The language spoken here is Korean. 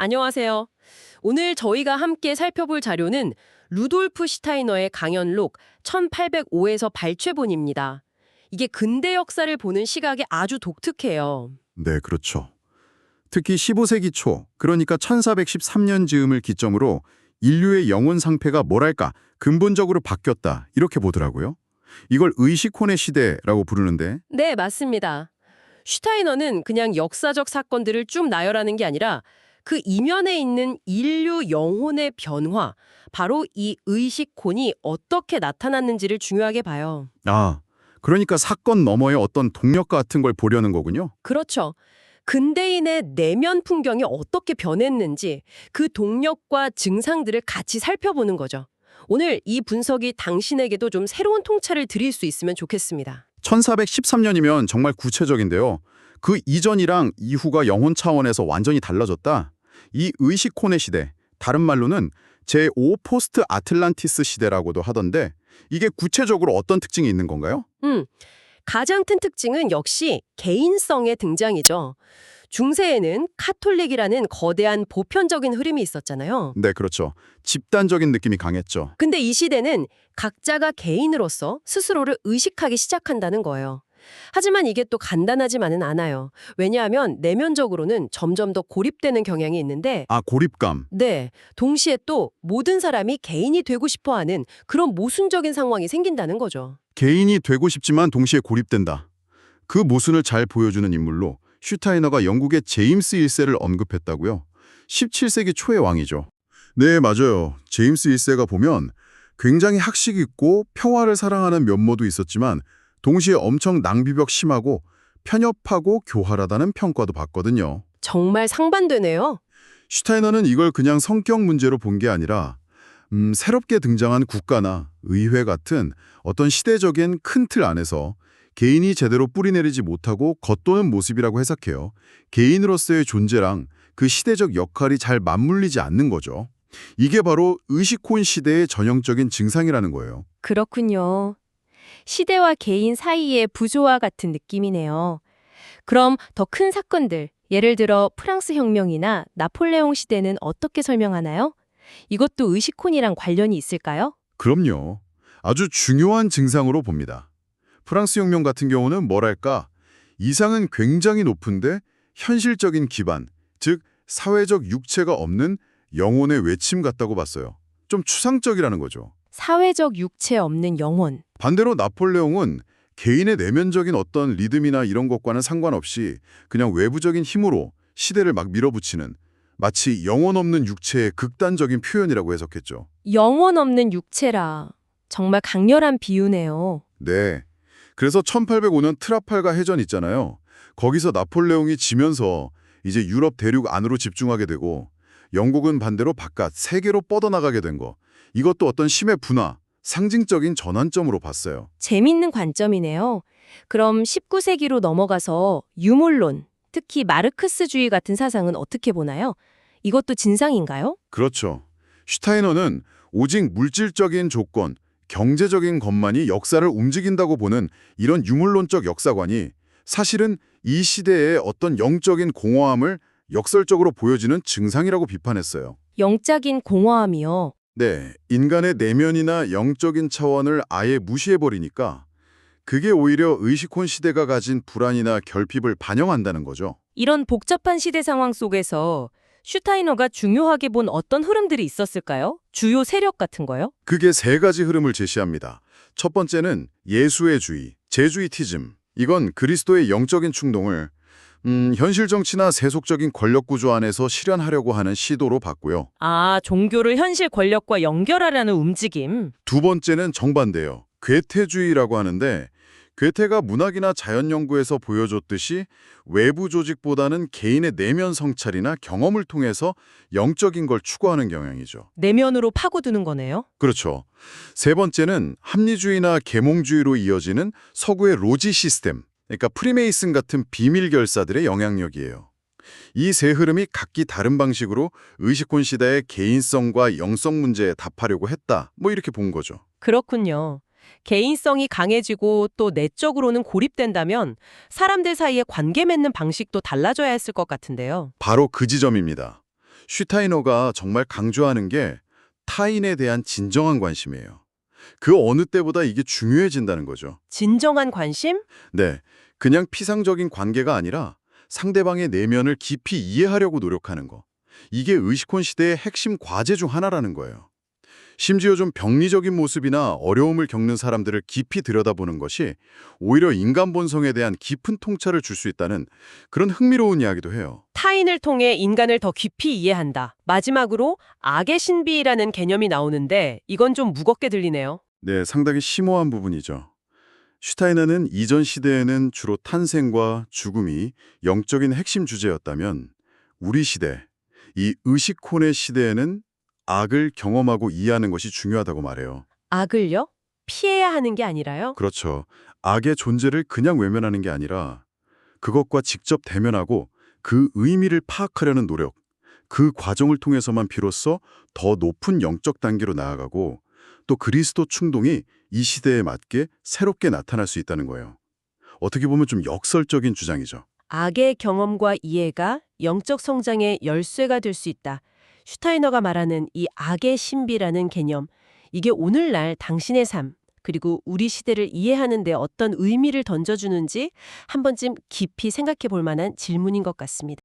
안녕하세요. 오늘 저희가 함께 살펴볼 자료는 루돌프 슈타이너의 강연록 1805에서 발췌본입니다. 이게 근대 역사를 보는 시각이 아주 독특해요. 네, 그렇죠. 특히 15세기 초, 그러니까 1413년 즈음을 기점으로 인류의 영혼 상태가 뭐랄까 근본적으로 바뀌었다 이렇게 보더라고요. 이걸 의식혼의 시대라고 부르는데 네, 맞습니다. 슈타이너는 그냥 역사적 사건들을 쭉 나열하는 게 아니라 그 이면에 있는 인류 영혼의 변화, 바로 이 의식혼이 어떻게 나타났는지를 중요하게 봐요. 그러니까 사건 너머의 어떤 동력 같은 걸 보려는 거군요. 그렇죠. 근대인의 내면 풍경이 어떻게 변했는지 그 동력과 증상들을 같이 살펴보는 거죠. 오늘 이 분석이 당신에게도 좀 새로운 통찰을 드릴 수 있으면 좋겠습니다. 1413년이면 정말 구체적인데요. 그 이전이랑 이후가 영혼 차원에서 완전히 달라졌다. 이 의식혼의 시대, 다른 말로는 제5 포스트 아틀란티스 시대라고도 하던데 이게 구체적으로 어떤 특징이 있는 건가요? 가장 큰 특징은 역시 개인성의 등장이죠. 중세에는 카톨릭이라는 거대한 보편적인 흐름이 있었잖아요. 네, 그렇죠. 집단적인 느낌이 강했죠. 근데 이 시대는 각자가 개인으로서 스스로를 의식하기 시작한다는 거예요. 하지만 이게 또 간단하지만은 않아요. 왜냐하면 내면적으로는 점점 더 고립되는 경향이 있는데 고립감. 네, 동시에 또 모든 사람이 개인이 되고 싶어하는 그런 모순적인 상황이 생긴다는 거죠. 개인이 되고 싶지만 동시에 고립된다. 그 모순을 잘 보여주는 인물로 슈타이너가 영국의 제임스 1세를 언급했다고요. 17세기 초의 왕이죠. 네, 맞아요. 제임스 1세가 보면 굉장히 학식 있고 평화를 사랑하는 면모도 있었지만 동시에 엄청 낭비벽 심하고 편협하고 교활하다는 평가도 받거든요. 정말 상반되네요. 슈타이너는 이걸 그냥 성격 문제로 본 게 아니라 새롭게 등장한 국가나 의회 같은 어떤 시대적인 큰 틀 안에서 개인이 제대로 뿌리내리지 못하고 겉도는 모습이라고 해석해요. 개인으로서의 존재랑 그 시대적 역할이 잘 맞물리지 않는 거죠. 이게 바로 의식혼 시대의 전형적인 증상이라는 거예요. 그렇군요. 시대와 개인 사이의 부조화 같은 느낌이네요. 그럼 더 큰 사건들, 예를 들어 프랑스 혁명이나 나폴레옹 시대는 어떻게 설명하나요? 이것도 의식혼이랑 관련이 있을까요? 그럼요. 아주 중요한 증상으로 봅니다. 프랑스 혁명 같은 경우는 뭐랄까, 이상은 굉장히 높은데 현실적인 기반, 즉 사회적 육체가 없는 영혼의 외침 같다고 봤어요. 좀 추상적이라는 거죠. 사회적 육체 없는 영혼. 반대로 나폴레옹은 개인의 내면적인 어떤 리듬이나 이런 것과는 상관없이 그냥 외부적인 힘으로 시대를 막 밀어붙이는 마치 영혼 없는 육체의 극단적인 표현이라고 해석했죠. 영혼 없는 육체라. 정말 강렬한 비유네요. 네. 그래서 1805년 트라팔가 해전 있잖아요. 거기서 나폴레옹이 지면서 이제 유럽 대륙 안으로 집중하게 되고 영국은 반대로 바깥 세계로 뻗어나가게 된 거. 이것도 어떤 힘의 분화, 상징적인 전환점으로 봤어요. 재밌는 관점이네요. 그럼 19세기로 넘어가서 유물론, 특히 마르크스주의 같은 사상은 어떻게 보나요? 이것도 진상인가요? 그렇죠. 슈타이너는 오직 물질적인 조건, 경제적인 것만이 역사를 움직인다고 보는 이런 유물론적 역사관이 사실은 이 시대의 어떤 영적인 공허함을 역설적으로 보여지는 증상이라고 비판했어요. 영적인 공허함이요. 네, 인간의 내면이나 영적인 차원을 아예 무시해버리니까 그게 오히려 의식혼 시대가 가진 불안이나 결핍을 반영한다는 거죠. 이런 복잡한 시대 상황 속에서 슈타이너가 중요하게 본 어떤 흐름들이 있었을까요? 주요 세력 같은 거요? 그게 세 가지 흐름을 제시합니다. 첫 번째는 예수의 주의, 제주이티즘. 이건 그리스도의 영적인 충동을 현실 정치나 세속적인 권력 구조 안에서 실현하려고 하는 시도로 봤고요. 종교를 현실 권력과 연결하려는 움직임. 두 번째는 정반대예요. 괴테주의라고 하는데 괴테가 문학이나 자연 연구에서 보여줬듯이 외부 조직보다는 개인의 내면 성찰이나 경험을 통해서 영적인 걸 추구하는 경향이죠. 내면으로 파고드는 거네요. 그렇죠. 세 번째는 합리주의나 계몽주의로 이어지는 서구의 로지 시스템, 그러니까 프리메이슨 같은 비밀 결사들의 영향력이에요. 이 세 흐름이 각기 다른 방식으로 의식혼 시대의 개인성과 영성 문제에 답하려고 했다. 이렇게 본 거죠. 그렇군요. 개인성이 강해지고 또 내적으로는 고립된다면 사람들 사이에 관계 맺는 방식도 달라져야 했을 것 같은데요. 바로 그 지점입니다. 슈타이너가 정말 강조하는 게 타인에 대한 진정한 관심이에요. 그 어느 때보다 이게 중요해진다는 거죠. 진정한 관심? 네, 그냥 피상적인 관계가 아니라 상대방의 내면을 깊이 이해하려고 노력하는 거. 이게 의식혼 시대의 핵심 과제 중 하나라는 거예요. 심지어 좀 병리적인 모습이나 어려움을 겪는 사람들을 깊이 들여다보는 것이 오히려 인간 본성에 대한 깊은 통찰을 줄 수 있다는 그런 흥미로운 이야기도 해요. 타인을 통해 인간을 더 깊이 이해한다. 마지막으로 악의 신비라는 개념이 나오는데 이건 좀 무겁게 들리네요. 네, 상당히 심오한 부분이죠. 슈타이너는 이전 시대에는 주로 탄생과 죽음이 영적인 핵심 주제였다면 우리 시대, 이 의식혼의 시대에는 악을 경험하고 이해하는 것이 중요하다고 말해요. 악을요? 피해야 하는 게 아니라요? 그렇죠. 악의 존재를 그냥 외면하는 게 아니라 그것과 직접 대면하고 그 의미를 파악하려는 노력, 그 과정을 통해서만 비로소 더 높은 영적 단계로 나아가고 또 그리스도 충동이 이 시대에 맞게 새롭게 나타날 수 있다는 거예요. 어떻게 보면 좀 역설적인 주장이죠. 악의 경험과 이해가 영적 성장의 열쇠가 될 수 있다. 슈타이너가 말하는 이 악의 신비라는 개념, 이게 오늘날 당신의 삶, 그리고 우리 시대를 이해하는 데 어떤 의미를 던져주는지 한 번쯤 깊이 생각해 볼 만한 질문인 것 같습니다.